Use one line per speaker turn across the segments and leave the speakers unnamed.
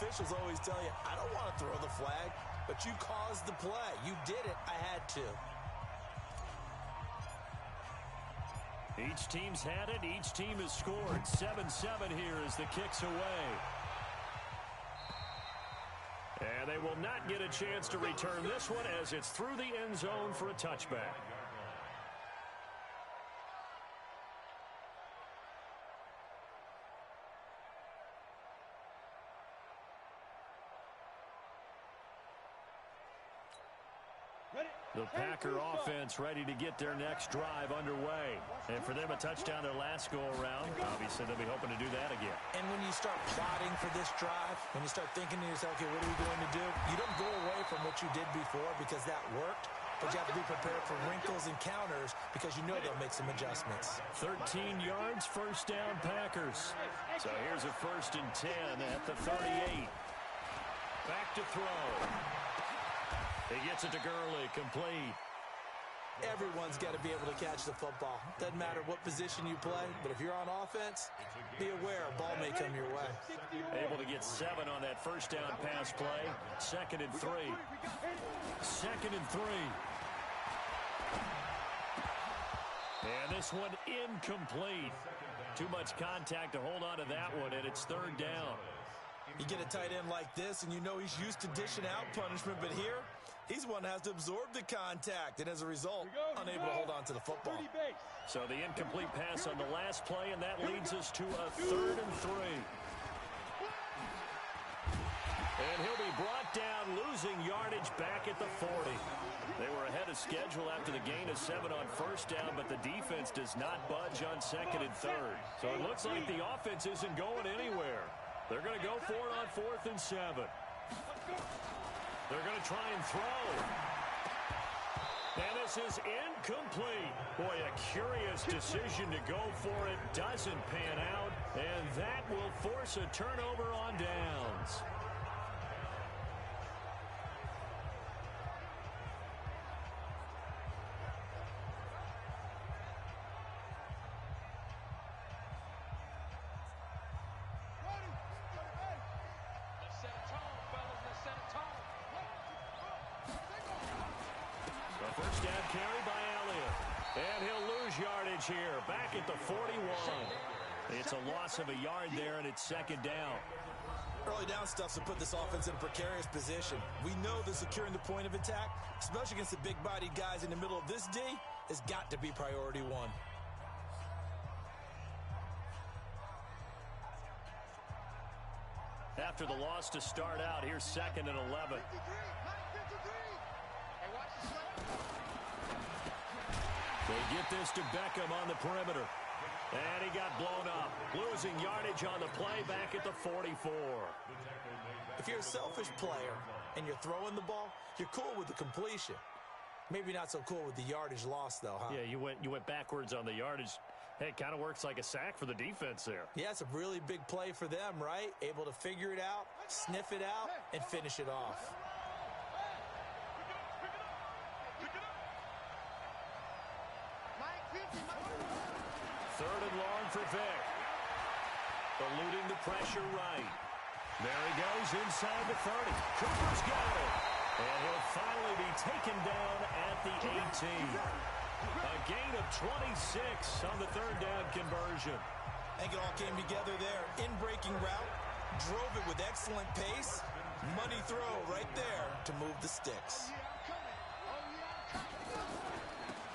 officials always tell you, I don't want to throw the flag, but you caused the play. You did it. I had to.
Each team's had it. Each team has scored. 7-7 here as the kick's away. And they will not get a chance to return this one as it's through the end zone for a touchback. The Packer offense ready to get their next drive underway. And for them, a touchdown their last go-around. Obviously, they'll be hoping to do that again.
And when you start plotting for this drive, when you start thinking to yourself, okay, what are we going to do? You don't go away from what you did before because that worked. But you have to be prepared for wrinkles and counters because you know they'll make some adjustments.
13 yards, first down, Packers. So here's a 1st and 10 at the 38. Back to throw. He gets it to Gurley, complete.
Everyone's got to be able to catch the football. Doesn't matter what position you play, but if you're on offense, be aware a ball may come your way.
Able to get 7 on that first down pass play. 2nd and 3. 2nd and 3. And this one incomplete. Too much contact to hold on to that one, and it's 3rd down.
You get a tight end like this, and you know he's used to dishing out punishment, but here, he's one that has to absorb the contact, and as a result, unable to hold on to the football.
So the incomplete pass on the last play, and that leads us to a 3rd and 3. And he'll be brought down, losing yardage back at the 40. They were ahead of schedule after the gain of 7 on first down, but the defense does not budge on 2nd and 3rd. So it looks like the offense isn't going anywhere. They're going to go for it on 4th and 7. They're going to try and throw. And this is incomplete. Boy, a curious decision to go for it. Doesn't pan out. And that will force a turnover on downs. First down carry by Elliott. And he'll lose yardage here. Back at the 41. It's a loss of a yard there, and it's 2nd down.
Early down stuff's to put this offense in a precarious position. We know that securing the point of attack, especially against the big-bodied guys in the middle of this D, has got to be priority 1.
After the loss to start out, here's 2nd and 11. They get this to Beckham on the perimeter. And he got blown up. Losing yardage on the play back at the 44.
If you're a selfish player and you're throwing the ball, you're cool with the completion. Maybe not so cool with the yardage loss, though, huh?
Yeah, you went backwards on the yardage. Hey, it kind of works like a sack for the defense there.
Yeah, it's a really big play for them, right? Able to figure it out, sniff it out, and finish it off.
Third and long for Vick. Eluding the pressure right. There he goes inside the 30. Cooper's got it. And he'll finally be taken down at the 18. A gain of 26 on the 3rd down conversion.
I think it all came together there. In-breaking route, drove it with excellent pace. Money throw right there to move the sticks.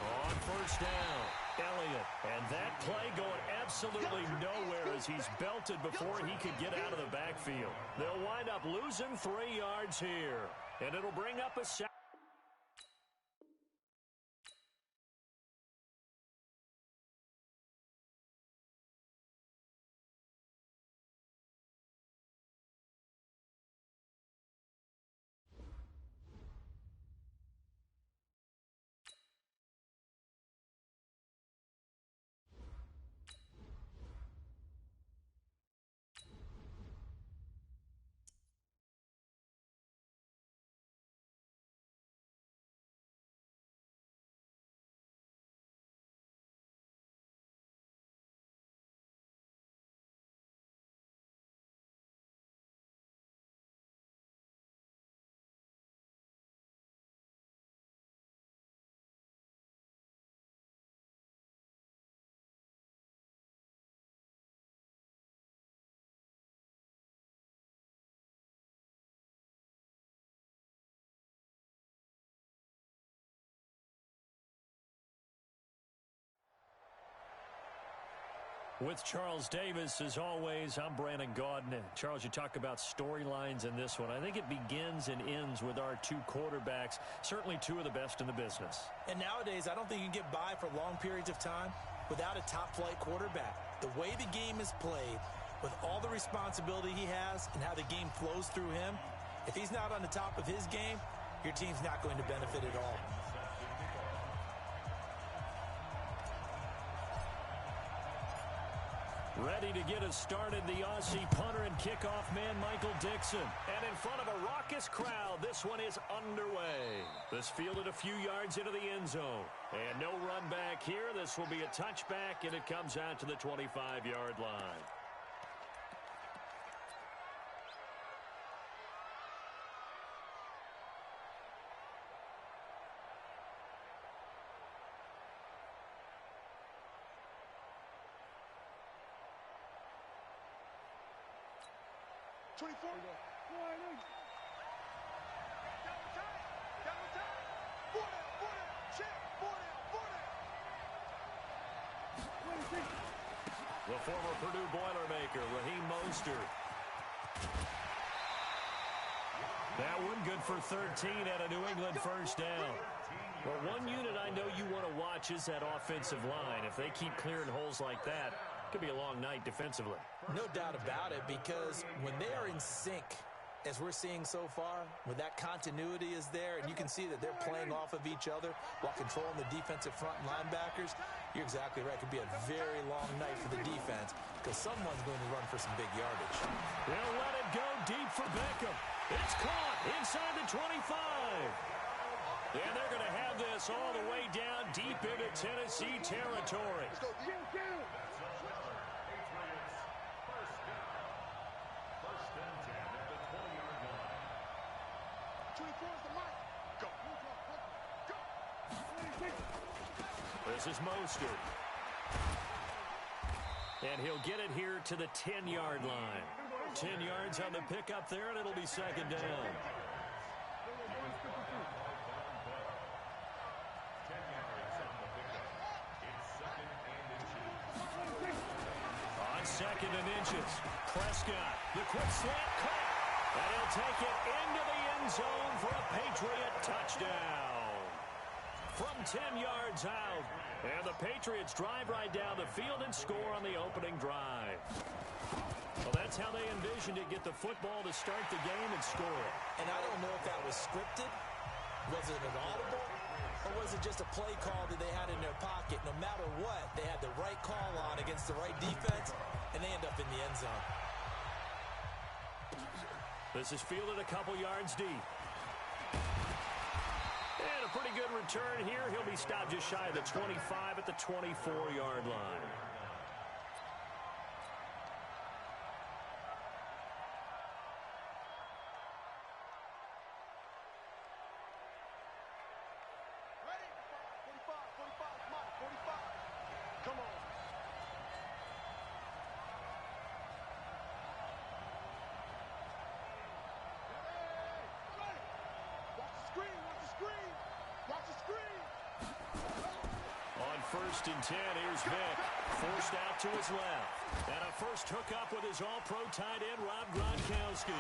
On first down, Elliott. And that play going absolutely nowhere as he's belted before he could get out of the backfield. They'll wind up losing 3 yards here. And it'll bring up a second. With Charles Davis, as always, I'm Brandon Gaudin. Charles, you talk about storylines in this one. I think it begins and ends with our two quarterbacks, certainly two of the best in the business.
And nowadays, I don't think you can get by for long periods of time without a top-flight quarterback. The way the game is played, with all the responsibility he has and how the game flows through him, if he's not on the top of his game, your team's not going to benefit at all.
Ready to get us started, the Aussie punter and kickoff man, Michael Dixon. And in front of a raucous crowd, this one is underway. This fielded a few yards into the end zone. And no run back here. This will be a touchback, and it comes out to the 25-yard line. The former Purdue Boilermaker, Raheem Mostert. That one good for 13 at a New England first down. Well, one unit I know you want to watch is that offensive line. If they keep clearing holes like that, it could be a long night defensively.
No doubt about it, because when they are in sync, as we're seeing so far, when that continuity is there, and you can see that they're playing off of each other while controlling the defensive front linebackers, you're exactly right. It could be a very long night for the defense because someone's going to run for some big yardage.
They'll let it go deep for Beckham. It's caught inside the 25. And they're going to have this all the way down deep into Tennessee territory. This is Mostert. And he'll get it here to the 10-yard line. 10 yards on the pickup there, and it'll be second down. On second and inches, Prescott, the quick slant cut. And he'll take it into the end zone for a Patriot touchdown. From 10 yards out. And the Patriots drive right down the field and score on the opening drive. Well, that's how they envisioned it, get the football to start the game and score it.
And I don't know if that was scripted. Was it an audible? Or was it just a play call that they had in their pocket? No matter what, they had the right call on against the right defense, and they end up in the end zone.
This is fielded a couple yards deep. And a pretty good return here. He'll be stopped just shy of the 25 at the 24-yard line. First and 10, here's Vick, forced out to his left. And a first hookup with his all-pro tight end, Rob Gronkowski.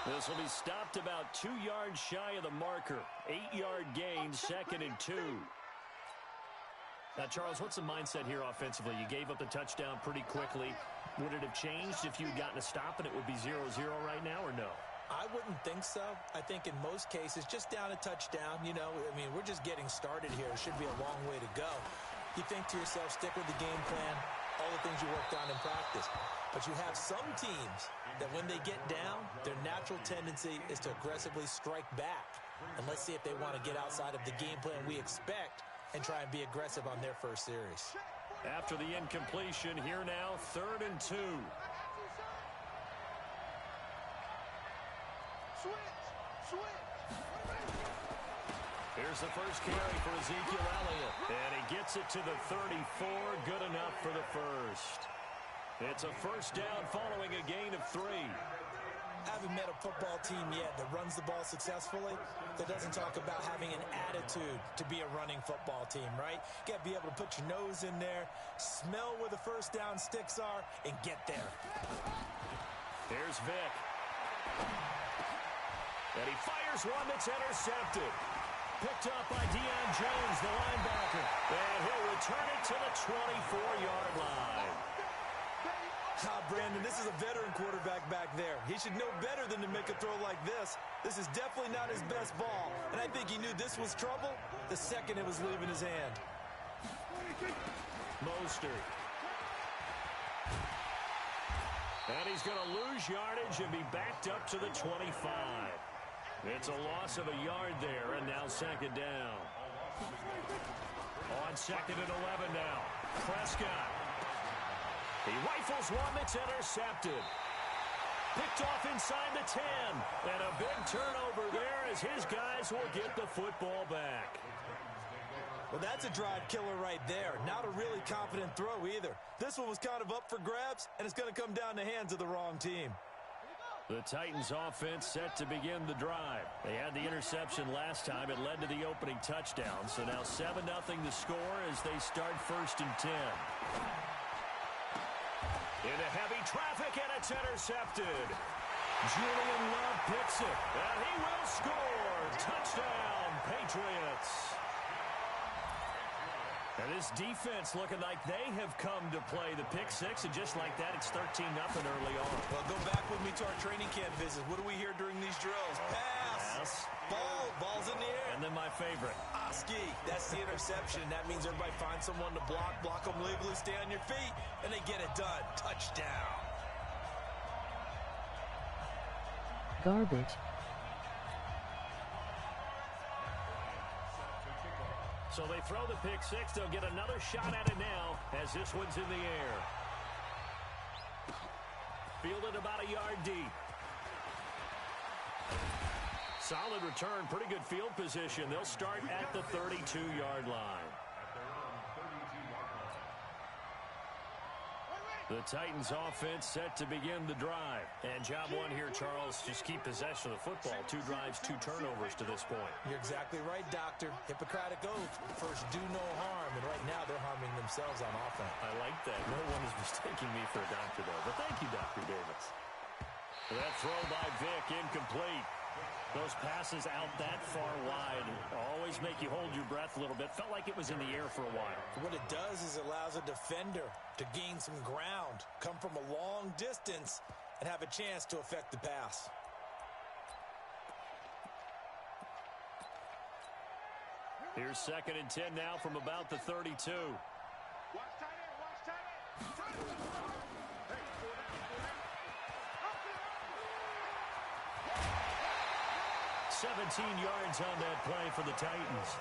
This will be stopped about 2 yards shy of the marker. 8-yard gain, second and 2. Now, Charles, what's the mindset here offensively? You gave up the touchdown pretty quickly. Would it have changed if you had gotten a stop and it would be 0-0 right now, or no?
I wouldn't think so. I think in most cases, just down a touchdown, you know, I mean, we're just getting started here. It should be a long way to go. You think to yourself, stick with the game plan, all the things you worked on in practice. But you have some teams that when they get down, their natural tendency is to aggressively strike back. And let's see if they want to get outside of the game plan we expect and try and be aggressive on their first series.
After the incompletion, here now, 3rd and 2. Here's the first carry for Ezekiel Elliott. And he gets it to the 34. Good enough for the first. It's a first down following a gain of 3.
Having met a football team yet that runs the ball successfully that doesn't talk about having an attitude to be a running football team, right? You got to be able to put your nose in there, smell where the first down sticks are, and get there.
Here's Vick. And he fires one that's intercepted. Picked up by Deion Jones, the linebacker. And he'll return it to the 24-yard line.
Brandon, this is a veteran quarterback back there. He should know better than to make a throw like this. This is definitely not his best ball. And I think he knew this was trouble the second it was leaving his hand.
Mostert. And he's going to lose yardage and be backed up to the 25. It's a loss of a yard there, and now second down. On second and 11 now. Prescott. He rifles one that's intercepted. Picked off inside the 10. And a big turnover there as his guys will get the football back.
Well, that's a drive killer right there. Not a really confident throw either. This one was kind of up for grabs, and it's going to come down the hands of the wrong team.
The Titans offense set to begin the drive. They had the interception last time. It led to the opening touchdown. So now 7-0 the score as they start first and 10. Into heavy traffic, and it's intercepted. Julian Love picks it, and he will score. Touchdown, Patriots. And this defense looking like they have come to play the pick six, and just like that, it's 13-0 early on.
Well, go back with me to our training camp visit. What do we hear during these drills? Pass. Ball's in the air.
And then my favorite.
Oski, that's the interception. That means everybody finds someone to block them legally, stay on your feet, and they get it done. Touchdown.
Garbage.
So they throw the pick six. They'll get another shot at it now as this one's in the air. Fielded about a yard deep. Solid return, pretty good field position. They'll start at the 32-yard line. The Titans offense set to begin the drive. And job one here, Charles, just keep possession of the football. 2 drives, 2 turnovers to this point.
You're exactly right, Doctor. Hippocratic oath. First, do no harm. And right now, they're harming themselves on offense.
I like that. No one is mistaking me for a doctor, though. But thank you, Dr. Davis. That throw by Vick, incomplete. Those passes out that far wide always make you hold your breath a little bit. Felt like it was in the air for a while.
What it does is it allows a defender to gain some ground, come from a long distance, and have a chance to affect the pass.
Here's second and 10 now from about the 32. 17 yards on that play for the Titans.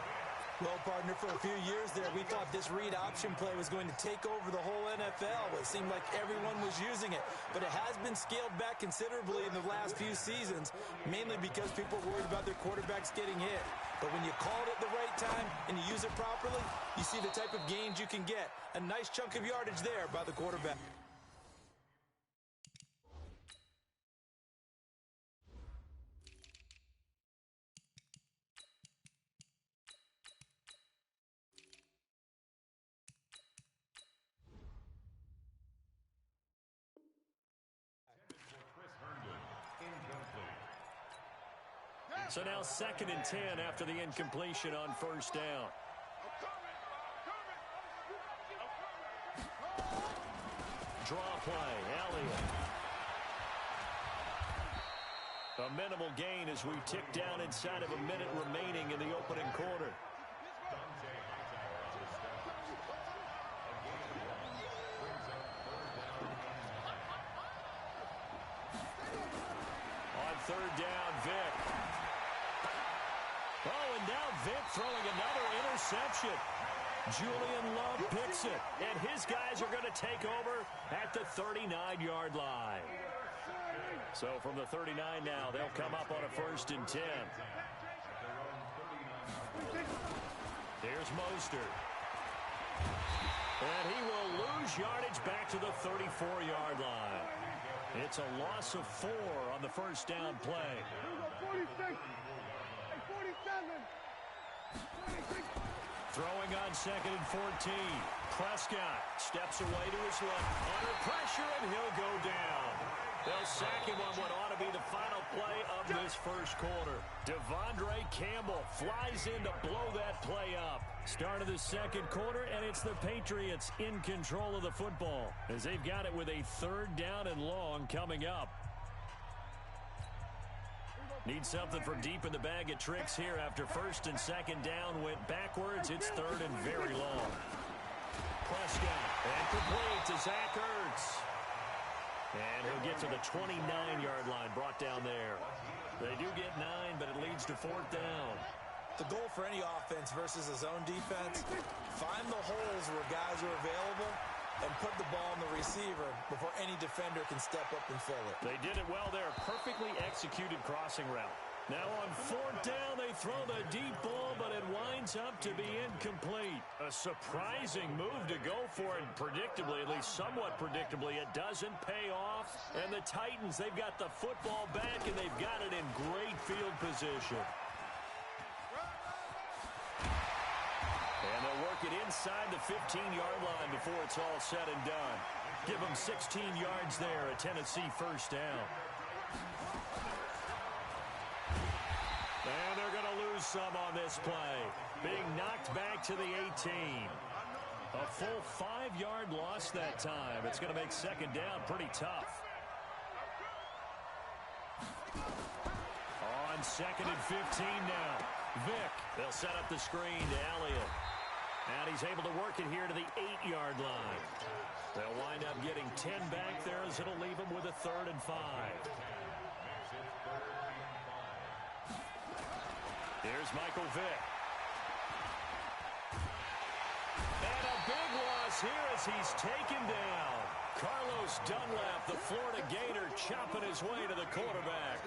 Well, partner, for a few years there, we thought this read option play was going to take over the whole NFL. It seemed like everyone was using it. But it has been scaled back considerably in the last few seasons, mainly because people are worried about their quarterbacks getting hit. But when you call it at the right time and you use it properly, you see the type of gains you can get. A nice chunk of yardage there by the quarterback.
So now second and 10 after the incompletion on first down. Draw play, Elliott. A minimal gain as we tick down inside of a minute remaining in the opening quarter. On third down, Vick. Oh, and now Vick throwing another interception. Julian Love picks it, and his guys are going to take over at the 39-yard line. So from the 39 now, they'll come up on a first and 10. Here's Mostert. And he will lose yardage back to the 34-yard line. It's a loss of 4 on the first down play.
46. 47.
Throwing on 2nd and 14. Prescott steps away to his left. Under pressure, and he'll go down. They'll sack him on what ought to be the final play of this first quarter. Devondre Campbell flies in to blow that play up. Start of the second quarter, and it's the Patriots in control of the football as they've got it with a 3rd down and long coming up. Need something from deep in the bag of tricks here after 1st and 2nd down went backwards. It's 3rd and very long. Prescott, and complete to Zach Ertz. And he'll get to the 29-yard line, brought down there. They do get 9, but it leads to 4th down.
The goal for any offense versus a zone defense, find the holes where guys are available and put the ball on the receiver before any defender can step up and fill it.
They did it well there. Perfectly executed crossing route. Now on 4th down, they throw the deep ball, but it winds up to be incomplete. A surprising move to go for it, predictably, at least somewhat predictably. It doesn't pay off. And the Titans, they've got the football back, and they've got it in great field position. And they'll work it inside the 15-yard line before it's all said and done. Give them 16 yards there, a Tennessee first down. And they're going to lose some on this play. Being knocked back to the 18. A full 5-yard loss that time. It's going to make 2nd down pretty tough. On 2nd and 15 now. Vick, they'll set up the screen to Elliott. And he's able to work it here to the 8-yard line. They'll wind up getting 10 back there as it'll leave them with a 3rd and 5. Here's Michael Vick. And a big loss here as he's taken down. Carlos Dunlap, the Florida Gator, chopping his way to the quarterback.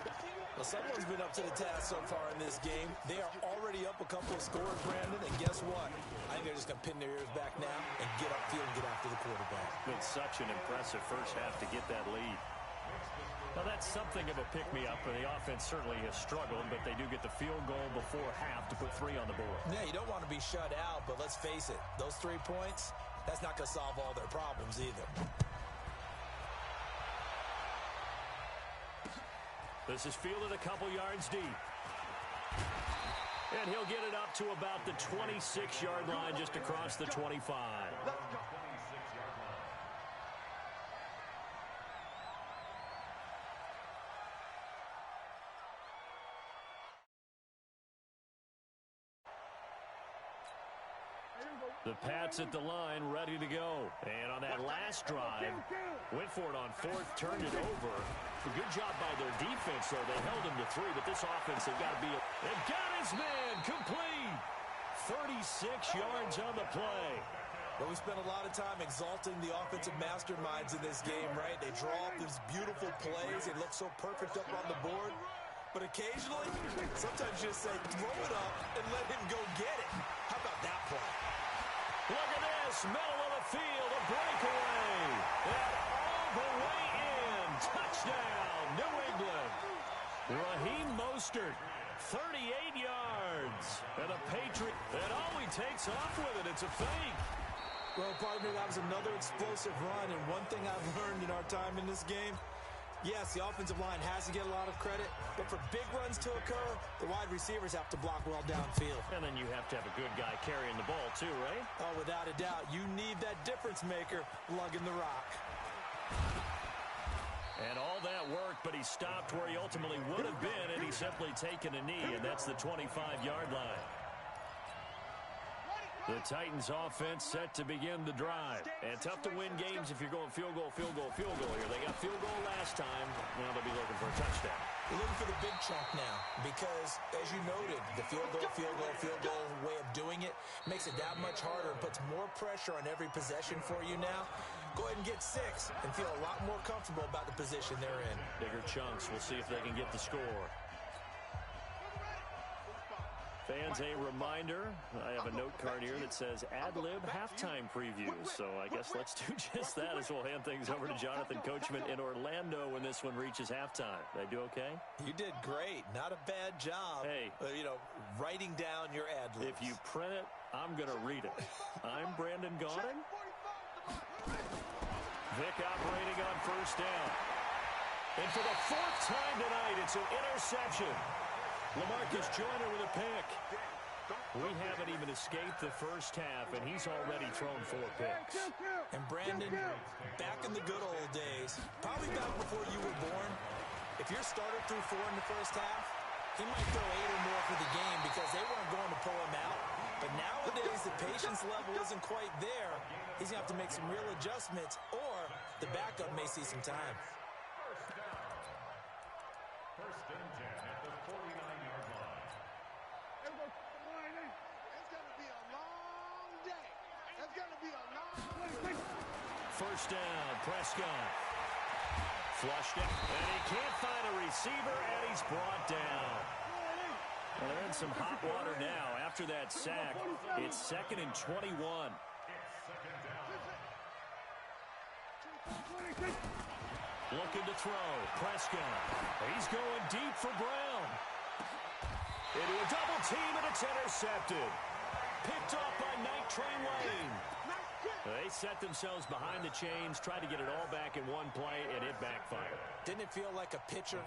Well, someone's been up to the task so far in this game. They are already up a couple of scores, Brandon, and guess what? I think they're just going to pin their ears back now and get upfield and get after the quarterback.
Been such an impressive first half to get that lead. Well, that's something of a pick-me-up, and the offense certainly has struggled, but they do get the field goal before half to put 3 on the board.
Yeah, you don't want to be shut out, but let's face it, those 3 points, that's not going to solve all their problems either.
This is fielded a couple yards deep. And he'll get it up to about the 26-yard line just across the 25. The Pats at the line, ready to go. And on that last drive, went for it on 4th, turned it over. A good job by their defense, though. They held him to 3, but this offense, they've got to be... They've got his man complete. 36 yards on the play.
But we spent a lot of time exalting the offensive masterminds in this game, right? They draw up these beautiful plays. They look so perfect up on the board. But occasionally, sometimes you just say, throw it up and let him go get it. How about that play?
Look at this, middle of the field, a breakaway. And all the way in, touchdown, New England. Raheem Mostert, 38 yards. And a Patriot, and all he takes off with it, it's a fake.
Well, partner, that was another explosive run, and one thing I've learned in our time in this game, yes, the offensive line has to get a lot of credit, but for big runs to occur, the wide receivers have to block well downfield.
And then you have to have a good guy carrying the ball too, right?
Oh, without a doubt. You need that difference maker lugging the rock.
And all that work, but he stopped where he ultimately would have been, and he's simply taken a knee, and that's the 25-yard line. The Titans offense set to begin the drive. And tough to win games if you're going field goal, field goal, field goal here. They got field goal last time. Now they'll be looking for a touchdown.
They're looking for the big chunk now because, as you noted, the field goal way of doing it makes it that much harder and puts more pressure on every possession for you now. Go ahead and get 6 and feel a lot more comfortable about the position they're in.
Bigger chunks. We'll see if they can get the score. Fans, a reminder, I have a note card here that says ad-lib halftime preview. So I guess let's do just that as we'll hand things over to Jonathan Coachman in Orlando when this one reaches halftime. Did I do okay?
You did great. Not a bad job.
Hey.
Writing down your ad-libs.
If you print it, I'm going to read it. I'm Brandon Gaudin. Vic operating on first down. And for the fourth time tonight, it's an interception. LaMarcus Joyner with a pick. We haven't even escaped the first half, and he's already thrown 4 picks.
And Brandon, back in the good old days, probably back before you were born, if your starter threw 4 in the first half, he might throw 8 or more for the game because they weren't going to pull him out. But nowadays, the patience level isn't quite there. He's going to have to make some real adjustments, or the backup may see some time.
First and 10 at the 49-yard line.
It's going to be a long day. It's going to be a long.
First down, Prescott. Flushed it, and he can't find a receiver, and he's brought down. Well, they're in some hot water now. After that sack, it's 2nd and 21. Looking to throw. Prescott. He's going deep for Brown. Into a double team, and it's intercepted. Picked off by Night Train Lane. They set themselves behind the chains, tried to get it all back in one play, and it backfired.
Didn't it feel like a pitcher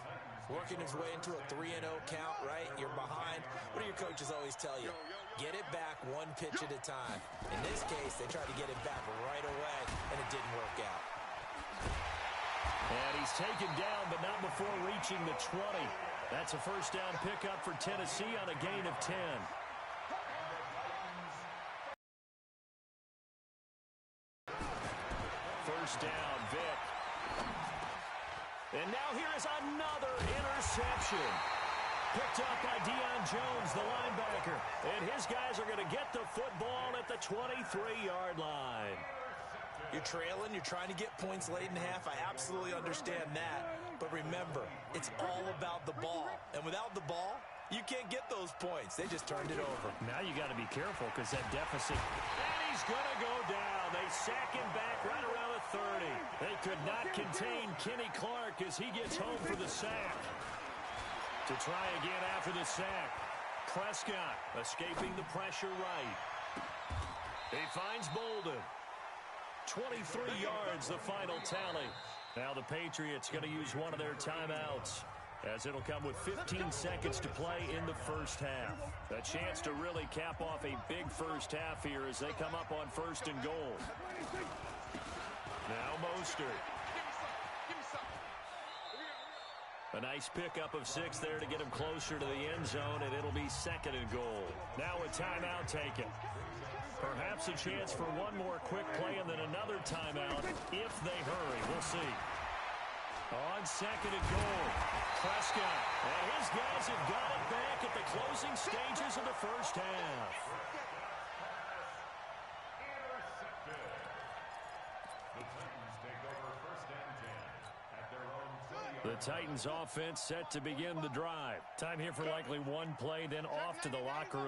working his way into a 3-0 count, right? You're behind. What do your coaches always tell you? Get it back one pitch at a time. In this case, they tried to get it back right away, and it didn't work out.
And he's taken down, but not before reaching the 20. That's a first down pickup for Tennessee on a gain of 10. First down, Vic. And now here is another interception. Picked up by Deion Jones, the linebacker. And his guys are going to get the football at the 23-yard line.
You're trailing. You're trying to get points late in half. I absolutely understand that. But remember, it's all about the ball. And without the ball, you can't get those points. They just turned it over.
Now you got to be careful because that deficit. And he's going to go down. They sack him back right around the 30. They could not contain Kenny Clark as he gets home for the sack. To try again after the sack. Prescott escaping the pressure right. He finds Bolden. 23 yards, the final tally. Now the Patriots going to use one of their timeouts, as it'll come with 15 seconds to play in the first half. A chance to really cap off a big first half here as they come up on 1st and goal. Now Mostert. A nice pickup of 6 there to get him closer to the end zone, and it'll be 2nd and goal. Now a timeout taken. Perhaps a chance for one more quick play and then another timeout if they hurry. We'll see. On 2nd and goal, Prescott. And his guys have got it back at the closing stages of the first half. The Titans offense set to begin the drive. Time here for likely one play, then off to the locker room.